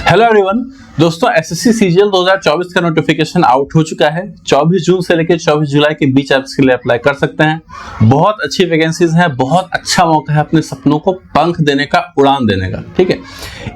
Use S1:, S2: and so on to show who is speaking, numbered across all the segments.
S1: Hello everyone दोस्तों, SSC CGL 2024 का notification out हो चुका है। 24 जून से लेकर 24 जुलाई के बीच आप इसके लिए अप्लाई कर सकते हैं। बहुत अच्छी वैकेंसीज हैं, बहुत अच्छा मौका है अपने सपनों को पंख देने का, उड़ान देने का। ठीक है,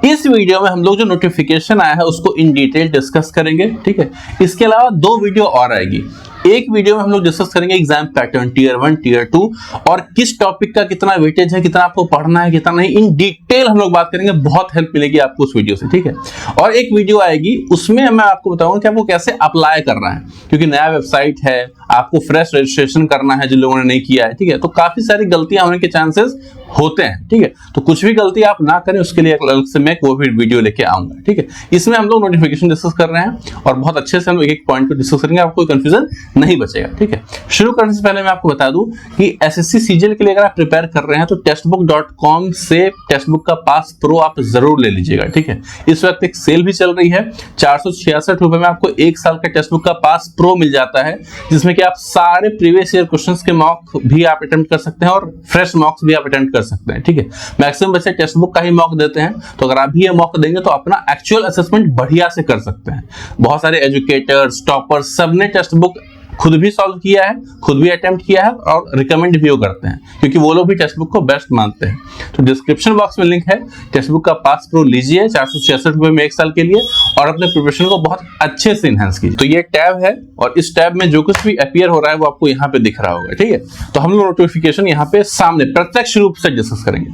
S1: इस वीडियो में हम लोग जो नोटिफिकेशन आया है उसको इन डिटेल डिस्कस करेंगे। ठीक है, इसके अलावा 2 वीडियो और आएगी। एक वीडियो में हम लोग डिस्कस करेंगे एग्जाम पैटर्न टीयर 1 टीयर 2 और किस टॉपिक का कितना वेटेज है, कितना आपको पढ़ना है, कितना नहीं, इन डिटेल हम लोग बात करेंगे। बहुत हेल्प मिलेगी आपको उस वीडियो से। ठीक है, और एक वीडियो आएगी उसमें मैं आपको बताऊंगा कि आपको कैसे अप्लाई करना है, क्योंकि नया वेबसाइट है, आपको फ्रेश रजिस्ट्रेशन करना है जिन लोगों ने नहीं किया है। ठीक है, तो काफी सारी गलतियां होने के चांसेस होते हैं। ठीक है, तो कुछ भी गलती आप ना करें उसके लिए अलग से मैं कोई भी वीडियो लेके आऊंगा। ठीक है, इसमें हम लोग नोटिफिकेशन डिस्कस कर रहे हैं और बहुत अच्छे से हम एक पॉइंट को डिस्कस करेंगे, आपको कोई कंफ्यूजन नहीं बचेगा। ठीक है, शुरू करने से पहले मैं आपको बता दूं कि एसएससी सीजीएल के लिए अगर आप प्रिपेयर कर रहे हैं तो टेक्स्टबुक.com से टेक्स्टबुक का पास प्रो आप जरूर ले लीजिएगा। ठीक है, इस वक्त एक सेल भी चल रही है। 466 रुपए में आपको 1 साल का टेक्स्टबुक का पास प्रो मिल जाता है, जिसमें कि आप सारे प्रीवियस ईयर क्वेश्चंस के मॉक भी आप अटेम्प्ट कर सकते हैं और फ्रेश मॉक्स भी आप अटेम्प्ट कर सकते हैं। ठीक है, मैक्सिमम बच्चे टेक्स्ट बुक का ही मॉक देते हैं, तो अगर आप भी ये मॉक देंगे तो अपना एक्चुअल असेसमेंट बढ़िया से कर सकते हैं। बहुत सारे एजुकेटर्स, टॉपर्स, सबने टेक्स्ट बुक खुद भी सॉल्व किया है, खुद भी अटेम्प्ट किया है और रिकमेंड भी वो करते हैं, क्योंकि वो लोग भी टेक्स्ट बुक को बेस्ट मानते हैं। तो डिस्क्रिप्शन बॉक्स में लिंक है, टेक्स्ट बुक का पास प्रो लीजिए 466 रुपए में 1 साल के लिए और अपने प्रिपरेशन को बहुत अच्छे से इनहेंस कीजिए। तो ये टैब है और इस टैब में जो कुछ भी अपीयर हो रहा है वो आपको यहाँ पे दिख रहा होगा। ठीक है, तो हम लोग नोटिफिकेशन यहाँ पे सामने प्रत्यक्ष रूप से डिस्कस करेंगे।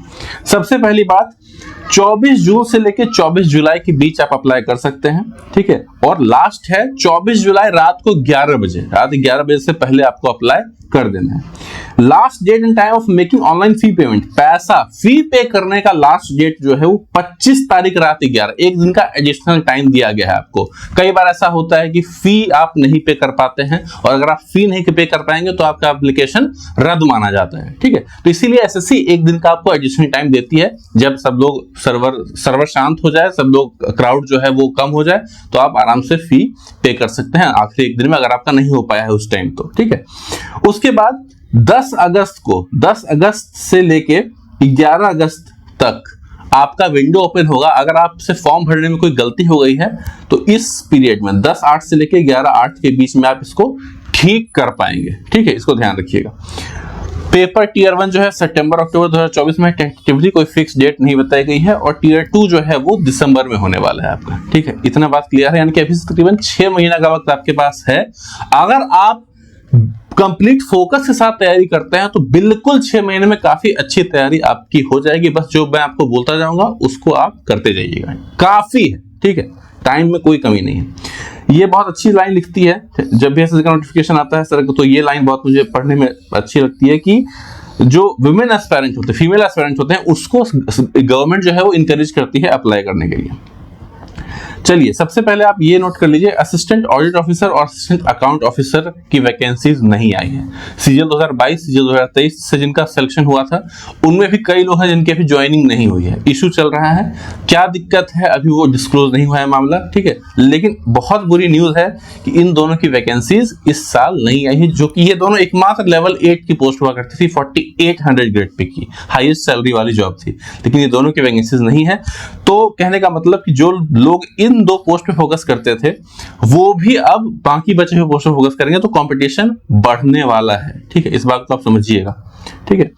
S1: सबसे पहली बात, 24 जून से लेकर 24 जुलाई के बीच आप अप्लाई कर सकते हैं। ठीक है, और लास्ट है 24 जुलाई रात को 11 बजे, रात 11 बजे से पहले आपको अप्लाई कर देना है। Last date and time of making online fee payment, पैसा फी पे करने का लास्ट डेट जो है वो 25 तारीख रात 11, एक दिन का एडिशनल टाइम दिया गया है आपको। कई बार ऐसा होता है कि फी आप नहीं पे कर पाते हैं और अगर आप फी नहीं पे कर पाएंगे तो आपका एप्लीकेशन रद्द माना जाता है। ठीक है, तो इसीलिए एसएससी एक दिन का आपको एडिशनल टाइम देती है। जब सब लोग सर्वर शांत हो जाए, सब लोग क्राउड जो है वो कम हो जाए, तो आप आराम से फी पे कर सकते हैं आखिरी एक दिन में, अगर आपका नहीं हो पाया है उस टाइम तो। ठीक है, उसके बाद 10 अगस्त से लेके 11 अगस्त तक आपका विंडो ओपन होगा। अगर आपसे फॉर्म भरने में कोई गलती हो गई है तो इस पीरियड में 10/8 से लेके 11/8 के बीच में आप इसको ठीक कर पाएंगे। ठीक है, इसको ध्यान रखिएगा। पेपर टीयर 1 जो है सितंबर अक्टूबर 2024 में, टेंटेटिवली कोई फिक्स डेट नहीं बताई गई है, और टीयर 2 जो है वो दिसंबर में होने वाला है आपका। ठीक है, इतना बात क्लियर है, यानी कि अभी तकरीबन 6 महीना का वक्त आपके पास है। अगर आप कंप्लीट फोकस के साथ तैयारी करते हैं तो बिल्कुल 6 महीने में काफी अच्छी तैयारी आपकी हो जाएगी। बस जो मैं आपको बोलता जाऊंगा उसको आप करते जाइएगा, काफी है। ठीक है, टाइम में कोई कमी नहीं है। ये बहुत अच्छी लाइन लिखती है जब भी ऐसा नोटिफिकेशन आता है सर, तो ये लाइन बहुत मुझे पढ़ने में अच्छी लगती है कि जो वुमेन एस्पायरेंट होते हैं, फीमेल एस्पायरेंट होते हैं, उसको गवर्नमेंट जो है वो इंकरेज करती है अप्लाई करने के लिए। चलिए, सबसे पहले आप ये नोट कर लीजिए, असिस्टेंट ऑडिट ऑफिसर और असिस्टेंट अकाउंट ऑफिसर की वैकेंसीज नहीं आई हैं। सीजीएल 2022 सीजीएल 2023 से जिनका सिलेक्शन हुआ था उनमें भी कई लोग हैं जिनकी अभी ज्वाइनिंग नहीं हुई है। इशू चल रहा है, क्या दिक्कत है अभी वो डिस्क्लोज नहीं हुआ है मामला। ठीक है, लेकिन बहुत बुरी न्यूज है कि इन दोनों की वैकेंसीज इस साल नहीं आई है, जो कि ये दोनों एकमात्र लेवल 8 की पोस्ट हुआ करती थी, 4800 ग्रेड पे की हाईएस्ट सैलरी वाली जॉब थी, लेकिन ये दोनों की वैकेंसीज नहीं है। तो कहने का मतलब कि जो लोग इन 2 पोस्ट पे फोकस करते थे वो भी अब बाकी बचे हुए पोस्ट पे फोकस करेंगे, तो कंपटीशन बढ़ने वाला है। ठीक है, इस बात को आप समझिएगा। ठीक है,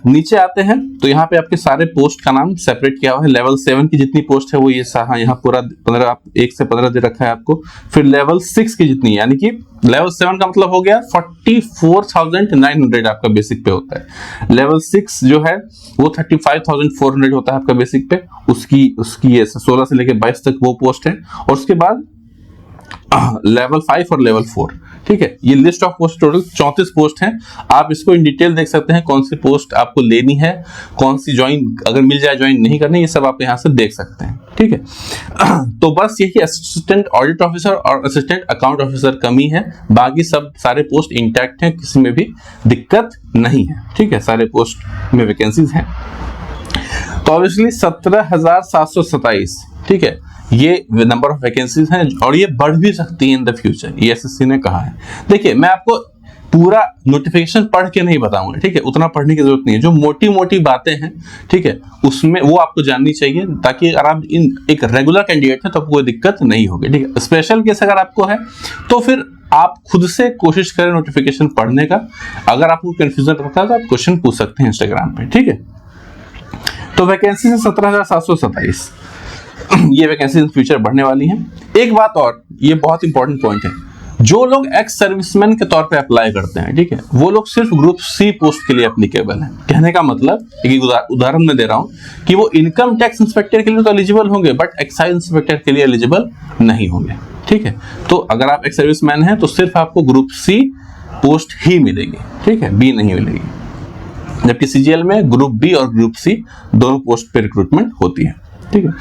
S1: नीचे आते हैं तो यहाँ पे आपके सारे पोस्ट का नाम सेपरेट किया हुआ है। लेवल 7 की जितनी पोस्ट है वो ये यहाँ पूरा 15, 1 से 15 दे रखा है आपको। फिर लेवल 6 की जितनी, यानी कि लेवल 7 का मतलब हो गया 44,900 आपका बेसिक पे होता है। लेवल 6 जो है वो 35,400 होता है आपका बेसिक पे, उसकी ये 16 से लेके 22 तक वो पोस्ट है। और उसके बाद लेवल 5 और लेवल 4। ठीक है, ये list of post total 34 post हैं। आप इसको इन डिटेल देख सकते हैं, कौन सी पोस्ट आपको लेनी है, कौन सी ज्वाइन अगर मिल जाए ज्वाइन नहीं करनी, ये सब आप यहाँ से देख सकते हैं। ठीक है, तो बस यही असिस्टेंट ऑडिट ऑफिसर और असिस्टेंट अकाउंट ऑफिसर कमी है, बाकी सब सारे पोस्ट इंटैक्ट हैं, किसी में भी दिक्कत नहीं है। ठीक है, सारे पोस्ट में वैकेंसीज हैं। तो ऑब्वियसली 17,727, ठीक है, ये नंबर ऑफ वैकेंसीज हैं और ये बढ़ भी सकती है इन द फ्यूचर, ये एसएससी ने कहा है। देखिए मैं आपको पूरा नोटिफिकेशन पढ़ के नहीं बताऊंगा, ठीक है, उतना पढ़ने की जरूरत नहीं है, जो मोटी मोटी बातें हैं, ठीक है, उसमें वो आपको जाननी चाहिए, ताकि अगर आप एक रेगुलर कैंडिडेट है तो आपको कोई दिक्कत नहीं होगी, ठीक है। स्पेशल केस अगर आपको है तो फिर आप खुद से कोशिश करें नोटिफिकेशन पढ़ने का। अगर आपको कंफ्यूजन रहता है तो आप क्वेश्चन पूछ सकते हैं इंस्टाग्राम पे, ठीक है। तो वैकेंसी है 17,727, ये वैकेंसी इन फ्यूचर बढ़ने वाली है। एक बात और, ये बहुत इंपॉर्टेंट पॉइंट है, जो लोग एक्स सर्विसमैन के तौर पे अप्लाई करते हैं, ठीक है, वो लोग सिर्फ ग्रुप सी पोस्ट के लिए एप्लीकेबल हैं। कहने का मतलब एक उदाहरण मैं दे रहा हूं कि वो इनकम टैक्स इंस्पेक्टर के लिए तो एलिजिबल होंगे, बट एक्साइज इंस्पेक्टर के लिए एलिजिबल नहीं होंगे, ठीक है। तो अगर आप एक्स सर्विसमैन हैं तो सिर्फ आपको ग्रुप सी पोस्ट ही मिलेगी, ठीक है, बी नहीं मिलेगी। जबकि सीजीएल में ग्रुप बी और ग्रुप सी दोनों पोस्ट पे रिक्रूटमेंट होती है, ठीक है।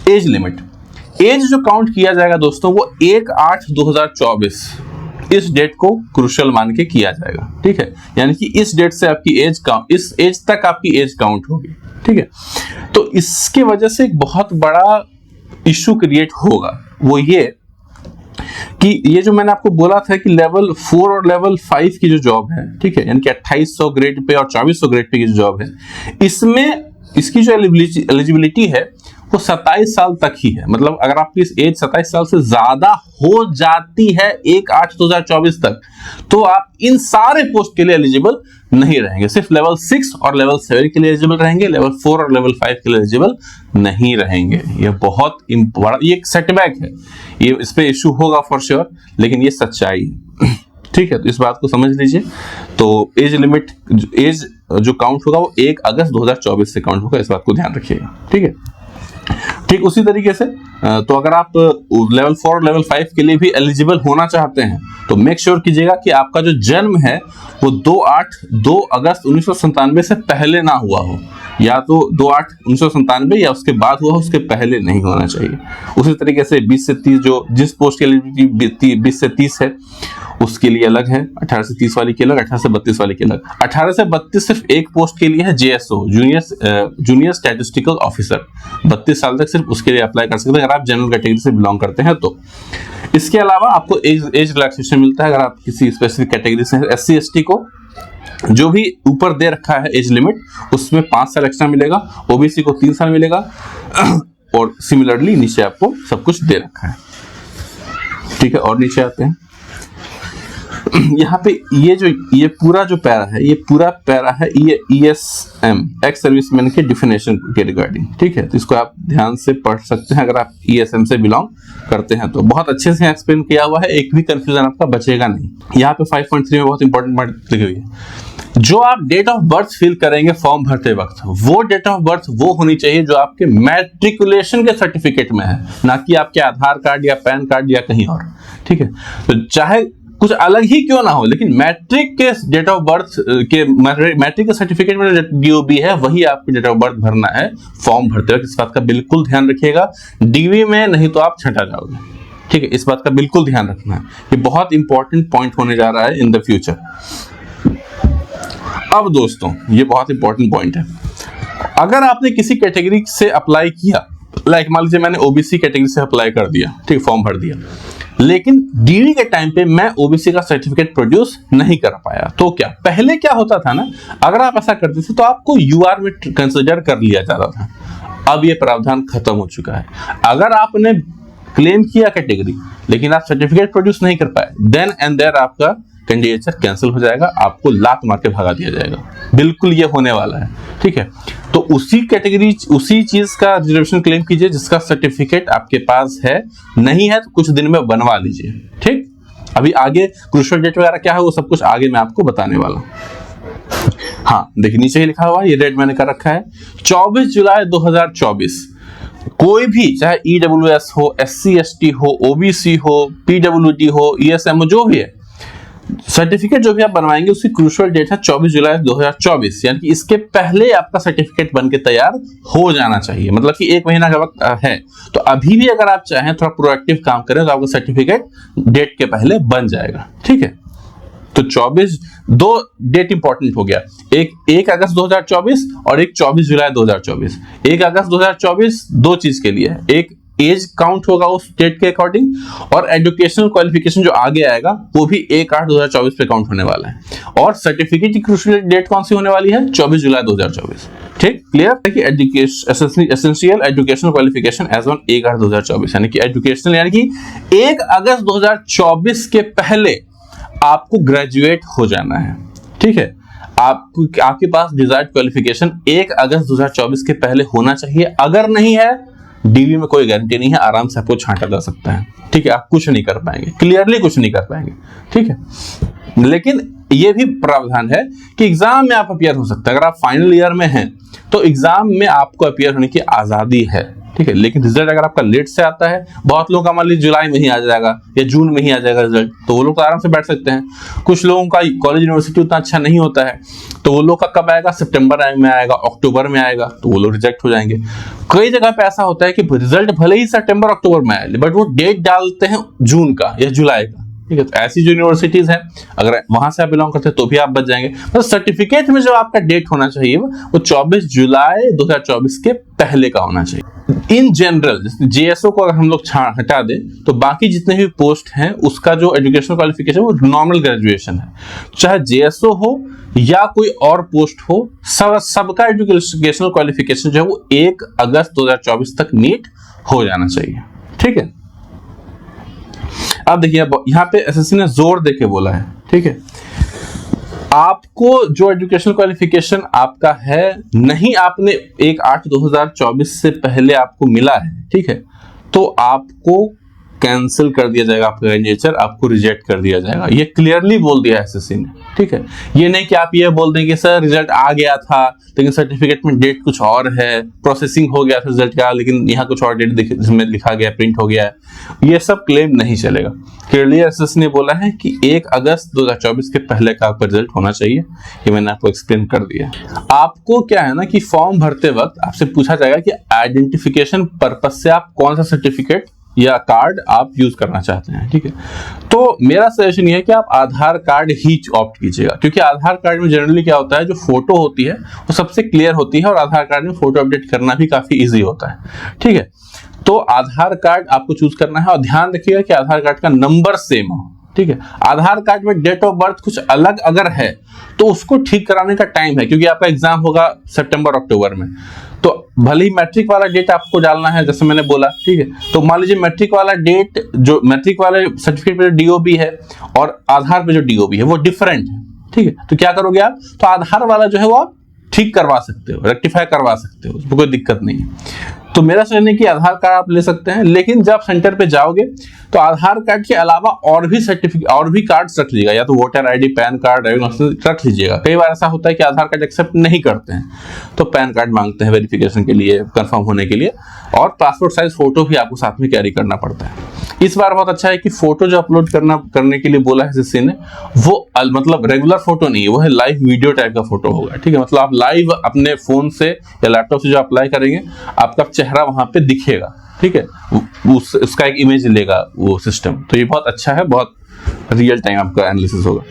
S1: एज लिमिट, एज जो काउंट किया जाएगा दोस्तों वो 1/8/2024 इस डेट को क्रूशियल मान के किया जाएगा, ठीक है। यानी कि इस डेट से आपकी एज काउंट, इस एज तक आपकी एज काउंट होगी, ठीक है। तो इसकी वजह से एक बहुत बड़ा इश्यू क्रिएट होगा, वो ये कि ये जो मैंने आपको बोला था कि लेवल 4 और लेवल 5 की जो जॉब है, ठीक है, यानी कि 2800 ग्रेड पे और 2400 ग्रेड पे की जो जॉब है, इसमें इसकी जो एलिजिबिलिटी है वो 27 साल तक ही है। मतलब अगर आपकी एज 27 साल से ज्यादा हो जाती है 1/8/2024 तक, तो आप इन सारे पोस्ट के लिए एलिजिबल नहीं रहेंगे, सिर्फ लेवल 6 और लेवल 7 के लिए एलिजिबल रहेंगे, लेवल 4 और लेवल 5 के लिए एलिजिबल नहीं रहेंगे। ये बहुत बड़ा, ये एक सेटबैक है, ये इस पे इश्यू होगा फॉर श्योर, लेकिन ये सच्चाई है, ठीक है। तो इस बात को समझ लीजिए। तो एज लिमिट, एज जो काउंट होगा वो 1 अगस्त 2024 से काउंट होगा, इस बात को ध्यान रखिएगा, ठीक है। ठीक उसी तरीके से तो अगर आप लेवल 4 और लेवल 5 के लिए भी एलिजिबल होना चाहते हैं तो मेक श्योर कीजिएगा कि आपका जो जन्म है वो 2 अगस्त 1997 से पहले ना हुआ हो, या तो 2/8/1997 या उसके बाद हुआ हो, उसके पहले नहीं होना चाहिए। उसी तरीके से 20 से 30, जो जिस पोस्ट की एलिजिबिलिटी 20 से 30 है उसके लिए अलग है, 18 से 30 वाली के अलग, 18 से 32 वाली के अलग। 18 से 32 सिर्फ एक पोस्ट के लिए है, जेएसओ, जूनियर स्टैटिस्टिकल ऑफिसर, 32 साल तक सिर्फ उसके लिए अप्लाई कर सकते हैं अगर आप जनरल कैटेगरी से बिलोंग करते हैं तो। इसके अलावा आपको एज रिलैक्सेशन मिलता है अगर आप किसी स्पेसिफिक कैटेगरी से हैं। एससी एसटी को जो भी ऊपर दे रखा है एज लिमिट, उसमें 5 साल एक्स्ट्रा मिलेगा, ओबीसी को 3 साल मिलेगा, और सिमिलरली नीचे आपको सब कुछ दे रखा है, ठीक है। और नीचे आते हैं, यहाँ पे ये पूरा जो पैरा है, ये पूरा पैरा है ये ईएसएम, एक्स सर्विसमैन के डिफिनेशन के रिगार्डिंग, ठीक है। तो इसको आप ध्यान से पढ़ सकते हैं अगर आप ईएसएम से बिलोंग करते हैं तो। बहुत अच्छे से एक्सप्लेन किया हुआ है, एक भी कंफ्यूजन आपका बचेगा नहीं। यहाँ पे 5.3 में बहुत इंपॉर्टेंट बात लिखी हुई है, जो आप डेट ऑफ बर्थ फिल करेंगे फॉर्म भरते वक्त, वो डेट ऑफ बर्थ वो होनी चाहिए जो आपके मैट्रिकुलेशन के सर्टिफिकेट में है, ना कि आपके आधार कार्ड या पैन कार्ड या कहीं और, ठीक है। तो चाहे कुछ अलग ही क्यों ना हो, लेकिन मैट्रिक के डेट ऑफ बर्थ के, मैट्रिक के सर्टिफिकेट में डीओबी है वही आपको डेट ऑफ बर्थ भरना है फॉर्म भरते वक्त। इस बात का बिल्कुल ध्यान रखिएगा, डीवी में नहीं तो आप छंटा जाओगे, ठीक है। इस बात का बिल्कुल ध्यान रखना है, ये बहुत इंपॉर्टेंट पॉइंट होने जा रहा है इन द फ्यूचर। अब दोस्तों ये बहुत इंपॉर्टेंट पॉइंट है, अगर आपने किसी कैटेगरी से अप्लाई किया, लाइक मान लीजिए मैंने ओबीसी कैटेगरी से अप्लाई कर दिया, ठीक, फॉर्म भर दिया, लेकिन डीवी के टाइम पे मैं ओबीसी का सर्टिफिकेट प्रोड्यूस नहीं कर पाया, तो क्या पहले क्या होता था ना, अगर आप ऐसा करते थे तो आपको यूआर में कंसिडर कर लिया जाता था। अब ये प्रावधान खत्म हो चुका है। अगर आपने क्लेम किया कैटेगरी लेकिन आप सर्टिफिकेट प्रोड्यूस नहीं कर पाए, देन एंड देयर आपका कैंडिडेचर कैंसिल हो जाएगा, आपको लात मार के भगा दिया जाएगा। बिल्कुल ये होने वाला है, ठीक है। तो उसी कैटेगरी, उसी चीज का रिजर्वेशन क्लेम कीजिए जिसका सर्टिफिकेट आपके पास है, नहीं है तो कुछ दिन में बनवा लीजिए, ठीक। अभी आगे क्रूशियल डेट वगैरह क्या है वो सब कुछ आगे मैं आपको बताने वाला हूं। हाँ देखिए नीचे ही लिखा हुआ है, ये डेट मैंने कर रखा है 24 जुलाई 2024। कोई भी चाहे ईडब्ल्यूएस हो, एससी एसटी हो, ओबीसी हो, पीडब्ल्यूडी हो, ईएसएम हो, जो भी है, सर्टिफिकेट जो भी आप बनवाएंगे उसकी क्रूशियल डेट है 24 जुलाई 2024, यानी कि इसके पहले आपका सर्टिफिकेट बनके तैयार हो जाना चाहिए, मतलब कि 1 महीना का वक्त है। तो अभी भी अगर आप चाहें थोड़ा प्रोएक्टिव काम करें तो आपका सर्टिफिकेट डेट के पहले बन जाएगा, ठीक है। तो 24 दो डेट इंपॉर्टेंट हो गया, एक 1 अगस्त 2024 और एक 24 जुलाई 2024। 1 अगस्त 2024 दो चीज के लिए है, एक एज काउंट होगा उस डेट के अकॉर्डिंग, और एजुकेशनल क्वालिफिकेशन जो आगे आएगा वो भी 1/8/2024 पे काउंट होने वाला है। और सर्टिफिकेट की क्रूशियल डेट कौन सी होने वाली है? 24 जुलाई 2024। ठीक, क्लियर है कि essential educational qualification as on 1/8/2024, यानी कि एजुकेशनल यानी कि 1 अगस्त 2024 के पहले आपको ग्रेजुएट हो जाना है। ठीक है, आपके पास डिजायर्ड क्वालिफिकेशन 1 अगस्त 2024 के पहले होना चाहिए। अगर नहीं है, डीवी में कोई गारंटी नहीं है, आराम से आपको छांटा जा सकता है। ठीक है, आप कुछ नहीं कर पाएंगे, क्लियरली कुछ नहीं कर पाएंगे। ठीक है, लेकिन ये भी प्रावधान है कि एग्जाम में आप अपीयर हो सकते हैं। अगर आप फाइनल ईयर में हैं तो एग्जाम में आपको अपीयर होने की आजादी है। ठीक है, लेकिन रिजल्ट अगर आपका लेट से आता है, बहुत लोगों का मान लीजिए जुलाई में ही आ जाएगा या जून में ही आ जाएगा रिजल्ट, तो वो लोग तो आराम से बैठ सकते हैं। कुछ लोगों का कॉलेज यूनिवर्सिटी उतना अच्छा नहीं होता है, तो वो लोग का कब आएगा? सितंबर में आएगा, अक्टूबर में आएगा, तो वो लोग रिजेक्ट हो जाएंगे। कई जगह पे ऐसा होता है कि रिजल्ट भले ही सितंबर अक्टूबर में आए, बट वो डेट डालते हैं जून का या जुलाई का। ठीक है, तो ऐसी जो यूनिवर्सिटीज हैं, अगर वहां से आप बिलोंग करते हैं तो भी आप बच जाएंगे। तो सर्टिफिकेट में जो आपका डेट होना चाहिए वो 24 जुलाई 2024 के पहले का होना चाहिए। इन जनरल जेएसओ को अगर हम लोग हटा दें तो बाकी जितने भी पोस्ट हैं उसका जो एजुकेशनल क्वालिफिकेशन वो नॉर्मल ग्रेजुएशन है। चाहे जेएसओ हो या कोई और पोस्ट हो, सबका एजुकेशनल क्वालिफिकेशन जो है वो 1 अगस्त 2024 तक मीट हो जाना चाहिए। ठीक है, अब देखिए यहाँ पे एसएससी ने जोर देके बोला है। ठीक है, आपको जो एजुकेशनल क्वालिफिकेशन आपका है नहीं, आपने 1/8/2024 से पहले आपको मिला है, ठीक है, तो आपको कैंसिल कर दिया जाएगा, आपका कैंडिडेचर आपको रिजेक्ट कर दिया जाएगा। ये क्लियरली बोल दिया है एसएससी ने। ठीक है, ये नहीं कि आप ये बोल दें कि सर रिजल्ट आ गया था लेकिन सर्टिफिकेट में डेट कुछ और है, प्रोसेसिंग हो गया था रिजल्ट का लेकिन यहाँ कुछ और डेट इसमें लिखा गया, प्रिंट हो गया है। ये सब क्लेम नहीं चलेगा। क्लियरली एसएससी ने बोला है कि 1 अगस्त 2024 के पहले का आपका रिजल्ट होना चाहिए। ये मैंने आपको एक्सप्लेन कर दिया। आपको क्या है ना कि फॉर्म भरते वक्त आपसे पूछा जाएगा कि आइडेंटिफिकेशन पर्पज से आप कौन सा सर्टिफिकेट या कार्ड आप यूज करना चाहते हैं। ठीक है, तो मेरा सजेशन ये है कि आप आधार कार्ड ही ऑप्ट कीजिएगा, क्योंकि आधार कार्ड में जनरली क्या होता है, जो फोटो होती है वो सबसे क्लियर होती है और आधार कार्ड में फोटो अपडेट करना भी काफी इजी होता है। ठीक है, तो आधार कार्ड आपको चूज करना है और ध्यान रखिएगा कि आधार कार्ड का नंबर सेम हो। ठीक है, आधार कार्ड में डेट ऑफ बर्थ कुछ अलग अगर है तो उसको ठीक कराने का टाइम है, क्योंकि आपका एग्जाम होगा सितंबर अक्टूबर में, तो भले ही मैट्रिक वाला डेट आपको डालना है जैसे मैंने बोला। ठीक है, तो मान लीजिए मैट्रिक वाला डेट, जो मैट्रिक वाले सर्टिफिकेट पे जो डीओबी है और आधार पे जो डीओबी है वो डिफरेंट है। ठीक है, तो क्या करोगे आप, तो आधार वाला जो है वो आप ठीक करवा सकते हो, रेक्टिफाई करवा सकते हो, उसमें कोई दिक्कत नहीं है। तो मेरा सजेशन है कि आधार कार्ड आप ले सकते हैं, लेकिन जब सेंटर पे जाओगे तो आधार कार्ड के अलावा और भी सर्टिफिकेट और भी कार्ड्स रख लीजिएगा, या तो voter ID, PAN card, driving licence रख लीजिएगा। कई बार ऐसा होता है कि आधार कार्ड एक्सेप्ट नहीं करते हैं तो पैन कार्ड मांगते हैं वेरिफिकेशन के लिए, कंफर्म होने के लिए, और पासपोर्ट साइज फोटो भी आपको साथ में कैरी करना पड़ता है। इस बार बहुत अच्छा है कि फोटो जो अपलोड करने के लिए बोला है एसएससी ने, वो मतलब रेगुलर फोटो नहीं है, वो है लाइव वीडियो टाइप का फोटो होगा। ठीक है, मतलब आप लाइव अपने फोन से या लैपटॉप से जो अप्लाई करेंगे आपका चेहरा वहां पे दिखेगा। ठीक है, उसका एक इमेज लेगा वो सिस्टम, तो ये बहुत अच्छा है, बहुत रियल टाइम आपका एनालिसिस होगा।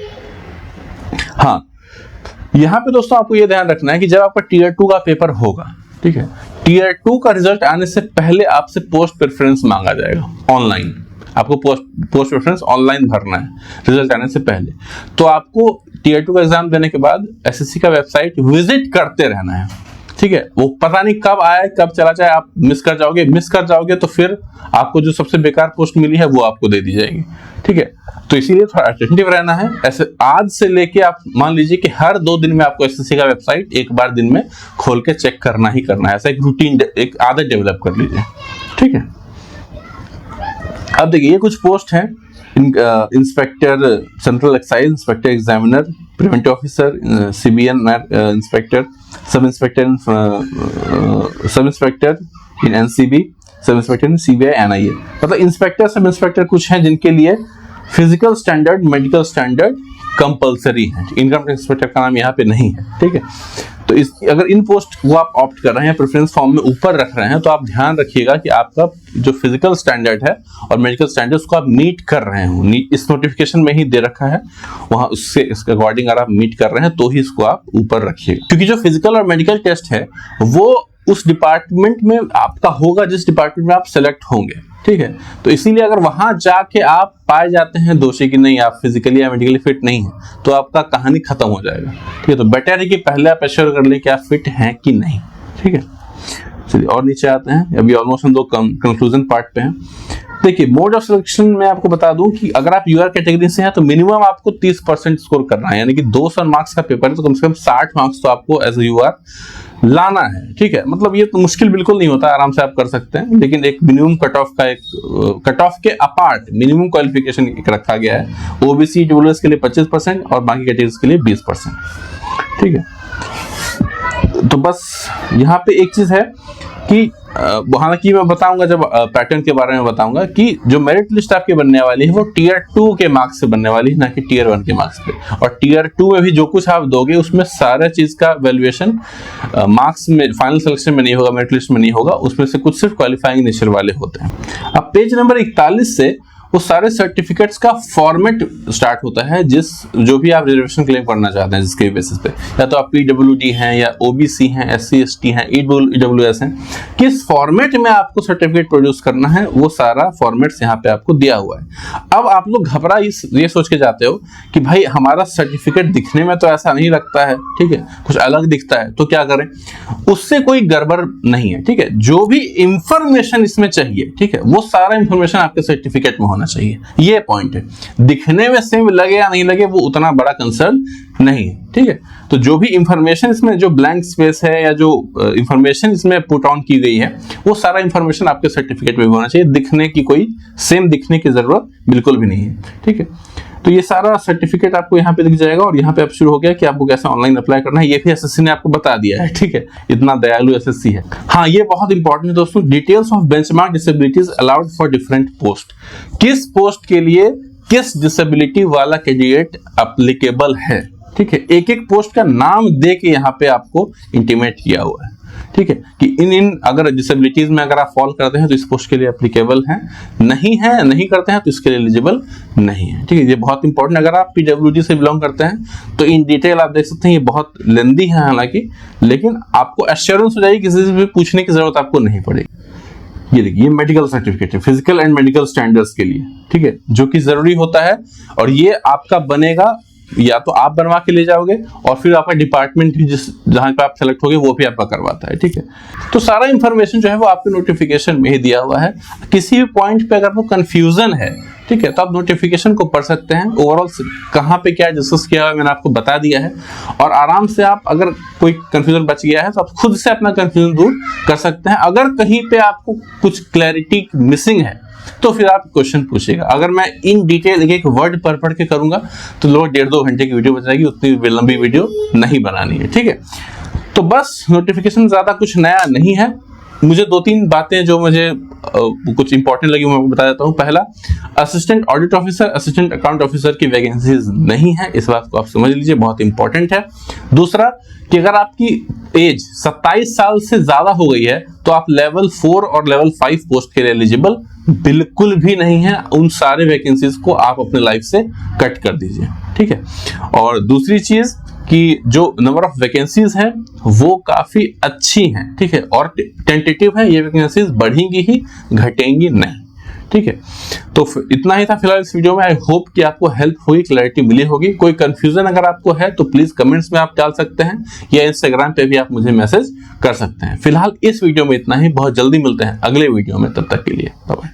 S1: हाँ, यहाँ पे दोस्तों आपको ये ध्यान रखना है कि जब आपका टीयर 2 का पेपर होगा, ठीक है, टीयर 2 का रिजल्ट आने से पहले आपसे पोस्ट प्रेफरेंस मांगा जाएगा ऑनलाइन। आपको पोस्ट प्रेफरेंस ऑनलाइन भरना है रिजल्ट आने से पहले। तो आपको टीयर 2 का एग्जाम देने के बाद एसएससी का वेबसाइट विजिट करते रहना है। ठीक है, वो पता नहीं कब आए कब चला जाए, आप मिस कर जाओगे तो फिर आपको जो सबसे बेकार पोस्ट मिली है वो आपको दे दी जाएगी। ठीक है, तो इसीलिए थोड़ा अटेंटिव रहना है। ऐसे आज से लेके आप मान लीजिए कि हर 2 दिन में आपको एसएससी का वेबसाइट एक बार दिन में खोल के चेक करना ही करना है। ऐसा एक रूटीन, एक आदत डेवलप कर लीजिए। ठीक है, अब देखिए ये कुछ पोस्ट हैं, inspector central excise, inspector examiner, preventive officer, CBN inspector, sub inspector in NCB, sub inspector in CBI, NIA. मतलब इंस्पेक्टर, सब इंस्पेक्टर कुछ हैं जिनके लिए physical standard, medical standard compulsory है। इनकम टैक्स इंस्पेक्टर का नाम यहाँ पे नहीं है। ठीक है, तो अगर इन पोस्ट को आप ऑप्ट कर रहे हैं, प्रेफरेंस फॉर्म में ऊपर रख रहे हैं, तो आप ध्यान रखिएगा कि आपका जो फिजिकल स्टैंडर्ड है और मेडिकल स्टैंडर्ड को आप मीट कर रहे हो। इस नोटिफिकेशन में ही दे रखा है, वहां उससे इसके अकॉर्डिंग अगर आप मीट कर रहे हैं तो ही इसको आप ऊपर रखिएगा। क्योंकि जो फिजिकल और मेडिकल टेस्ट है वो उस डिपार्टमेंट में आपका होगा जिस डिपार्टमेंट में आप सेलेक्ट होंगे, ठीक है। तो इसीलिए अगर वहां जाके आप पाए जाते हैं दोषी कि नहीं आप फिजिकली या मेडिकली फिट नहीं है, तो आपका कहानी खत्म हो जाएगा, ठीक है। तो बेटर है कि पहले आप एश्योर कर लें कि आप फिट हैं कि नहीं, ठीक है। चलिए और नीचे आते हैं, अभी ऑलमोस्ट हम दो कंक्लूजन पार्ट पे हैं। देखिए मोड ऑफ सिलेक्शन में आपको बता दूं कि अगर आप यूआर कैटेगरी से हैं तो मिनिमम आपको 30% स्कोर करना है, यानी कि 200 मार्क्स का पेपर है तो कम से कम 60 मार्क्स तो आपको एज ए यूआर लाना है, ठीक है। मतलब ये तो मुश्किल बिल्कुल नहीं होता, आराम से आप कर सकते हैं, लेकिन एक मिनिमम कट ऑफ का एक कट ऑफ के अपार्ट मिनिमम क्वालिफिकेशन एक रखा गया है। ओबीसी डब्ल्यूएस के लिए 25% और बाकी कैटेगरीज के लिए 20%, ठीक है। तो बस यहाँ पे एक चीज है कि हालांकि मैं बताऊंगा जब पैटर्न के बारे में बताऊंगा कि जो मेरिट लिस्ट आपकी बनने वाली है वो टियर 2 के मार्क्स से बनने वाली है, ना कि टियर 1 के मार्क्स पे। और टियर 2 में भी जो कुछ आप दोगे उसमें सारा चीज का वैल्यूएशन मार्क्स में फाइनल सिलेक्शन में नहीं होगा, मेरिट लिस्ट में नहीं होगा, उसमें से कुछ सिर्फ क्वालिफाइंग नेचर वाले होते हैं। अब पेज नंबर 41 से वो सारे सर्टिफिकेट्स का फॉर्मेट स्टार्ट होता है, जो भी आप रिजर्वेशन क्लेम करना चाहते हैं जिसके बेसिस पे, या तो आप पीडब्ल्यूडी हैं या ओबीसी हैं, एससी एसटी हैं, ईडब्ल्यूएस हैं, किस फॉर्मेट में आपको सर्टिफिकेट प्रोड्यूस करना है वो सारा फॉर्मेट्स यहाँ पे आपको दिया हुआ है। अब आप लोग घबरा ये सोच के जाते हो कि भाई हमारा सर्टिफिकेट दिखने में तो ऐसा नहीं लगता है, ठीक है, कुछ अलग दिखता है, तो क्या करें। उससे कोई गड़बड़ नहीं है, ठीक है। जो भी इंफॉर्मेशन इसमें चाहिए, ठीक है, वो सारा इंफॉर्मेशन आपके सर्टिफिकेट में होना चाहिए, ये पॉइंट है। दिखने में सेम लगे या नहीं लगे वो उतना बड़ा कंसर्न नहीं है, ठीक है। तो जो भी इंफॉर्मेशन इसमें जो ब्लैंक स्पेस है या जो इंफॉर्मेशन इसमें पुट ऑन की गई है वो सारा इंफॉर्मेशन आपके सर्टिफिकेट में भी होना चाहिए। दिखने की कोई सेम दिखने की जरूरत बिल्कुल भी नहीं है, ठीक है। तो ये सारा सर्टिफिकेट आपको यहाँ पे दिख जाएगा और यहाँ पे अब शुरू हो गया कि आपको कैसे ऑनलाइन अप्लाई करना है, ये भी एसएससी ने आपको बता दिया है, ठीक है। इतना दयालु एसएससी है। हाँ, ये बहुत इंपॉर्टेंट है दोस्तों, details of benchmark disabilities allowed for different post. किस पोस्ट के लिए किस डिसेबिलिटी वाला कैंडिडेट एप्लीकेबल है, ठीक है। एक एक पोस्ट का नाम दे के यहाँ पे आपको इंटीमेट किया हुआ है, ठीक है, कि इन अगर डिसेबिलिटीज में अगर आप फॉल करते हैं तो इस पोस्ट के लिए एप्लीकेबल हैं, नहीं करते हैं तो इसके लिए एलिजिबल नहीं है, ठीक है। ये बहुत इंपॉर्टेंट, अगर आप पीडब्ल्यूडी से बिलोंग करते हैं तो इन डिटेल आप देख सकते हैं, ये बहुत लेंदी है हालांकि, लेकिन आपको एश्योरेंस हो जाएगी, किसी से भी पूछने की जरूरत आपको नहीं पड़ेगी। ये देखिए, ये मेडिकल सर्टिफिकेट है फिजिकल एंड मेडिकल स्टैंडर्ड्स के लिए, ठीक है, जो कि जरूरी होता है। और ये आपका बनेगा, या तो आप बनवा के ले जाओगे और फिर आपका डिपार्टमेंट भी जहां पे आप सेलेक्ट होगे वो भी आपका करवाता है, ठीक है। तो सारा इंफॉर्मेशन जो है वो आपके नोटिफिकेशन में ही दिया हुआ है। किसी भी पॉइंट पे अगर वो कंफ्यूजन है, ठीक है, तो आप नोटिफिकेशन को पढ़ सकते हैं। ओवरऑल कहाँ पे क्या डिस्कस किया हुआ मैंने आपको बता दिया है, और आराम से आप अगर कोई कंफ्यूजन बच गया है तो आप खुद से अपना कंफ्यूजन दूर कर सकते हैं। अगर कहीं पे आपको कुछ क्लैरिटी मिसिंग है तो फिर आप क्वेश्चन पूछिएगा। अगर मैं इन डिटेल एक वर्ड पढ़ के करूंगा तो लोग 1.5-2 घंटे की वीडियो बच जाएगी, उतनी लंबी वीडियो नहीं बनानी है, ठीक है। तो बस नोटिफिकेशन ज्यादा कुछ नया नहीं है। मुझे 2-3 बातें जो मुझे कुछ इंपॉर्टेंट लगी मैं आपको बता देता हूँ। पहला, assistant audit officer, assistant account officer की वैकेंसीज नहीं है, इस बात को आप समझ लीजिए, बहुत इंपॉर्टेंट है। दूसरा कि अगर आपकी एज 27 साल से ज्यादा हो गई है तो आप लेवल 4 और लेवल 5 पोस्ट के लिए एलिजिबल बिल्कुल भी नहीं है। उन सारे वैकेंसीज को आप अपने लाइफ से कट कर दीजिए, ठीक है। और दूसरी चीज कि जो नंबर ऑफ वैकेंसीज हैं वो काफी अच्छी हैं, ठीक है, और टेंटेटिव है, ये वैकेंसीज बढ़ेंगी ही, घटेंगी नहीं, ठीक है। तो इतना ही था फिलहाल इस वीडियो में। आई होप कि आपको हेल्प हुई, क्लैरिटी मिली होगी। कोई कंफ्यूजन अगर आपको है तो प्लीज कमेंट्स में आप डाल सकते हैं, या इंस्टाग्राम पे भी आप मुझे मैसेज कर सकते हैं। फिलहाल इस वीडियो में इतना ही, बहुत जल्दी मिलते हैं अगले वीडियो में, तब तक के लिए बाय बाय।